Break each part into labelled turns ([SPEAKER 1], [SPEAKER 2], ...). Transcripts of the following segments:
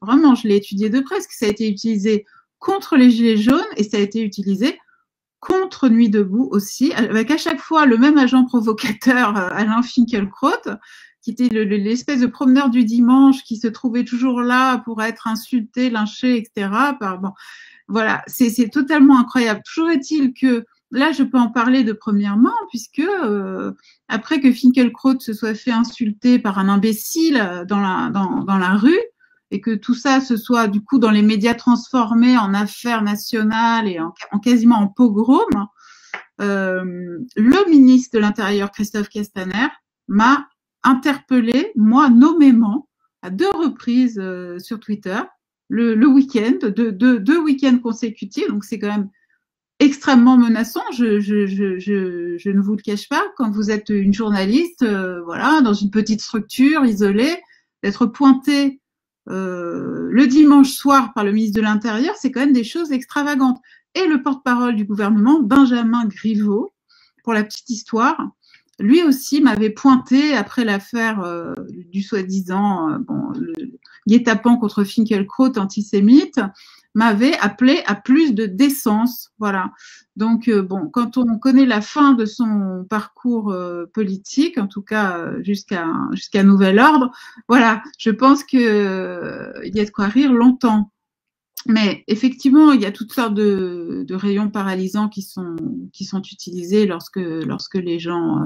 [SPEAKER 1] vraiment, je l'ai étudié de près, parce que ça a été utilisé contre les Gilets jaunes et ça a été utilisé contre Nuit debout aussi, avec à chaque fois le même agent provocateur, Alain Finkielkraut, qui était l'espèce de promeneur du dimanche qui se trouvait toujours là pour être insulté, lynché, etc. Bon, voilà, c'est totalement incroyable. Toujours est-il que là, je peux en parler de première main, puisque après que Finkielkraut se soit fait insulter par un imbécile dans la rue, et que tout ça se soit du coup dans les médias transformé en affaires nationales et en quasiment en pogrom, le ministre de l'Intérieur, Christophe Castaner, m'a interpellé, moi nommément, à 2 reprises sur Twitter, le week-end, deux week-ends consécutifs, donc c'est quand même extrêmement menaçant. Je ne vous le cache pas, quand vous êtes une journaliste, voilà, dans une petite structure isolée, d'être pointé le dimanche soir par le ministre de l'Intérieur, c'est quand même des choses extravagantes. Et le porte-parole du gouvernement, Benjamin Griveaux, pour la petite histoire, lui aussi m'avait pointé après l'affaire du soi-disant guet-apens contre Finkielkraut antisémite, m'avait appelé à plus de décence, voilà. Donc bon, quand on connaît la fin de son parcours politique, en tout cas jusqu'à nouvel ordre, voilà, je pense que il y a de quoi rire longtemps. Mais effectivement, il y a toutes sortes de rayons paralysants qui sont utilisés lorsque les gens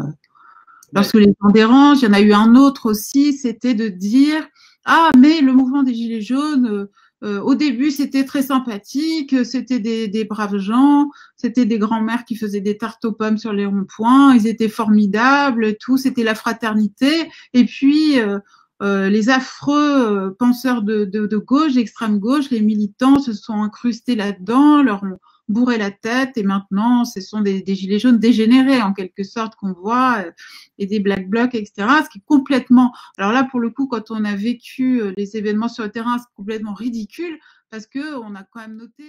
[SPEAKER 1] dérangent. Il y en a eu un autre aussi, c'était de dire ah mais le mouvement des Gilets jaunes au début c'était très sympathique, c'était des braves gens, c'était des grands-mères qui faisaient des tartes aux pommes sur les ronds-points, ils étaient formidables, tout, c'était la fraternité. Et puis les affreux penseurs de gauche, d'extrême gauche, les militants se sont incrustés là-dedans, leur ont bourré la tête, et maintenant ce sont des gilets jaunes dégénérés en quelque sorte qu'on voit, et des black blocs, etc. Ce qui est complètement, alors là pour le coup quand on a vécu les événements sur le terrain, c'est complètement ridicule parce que on a quand même noté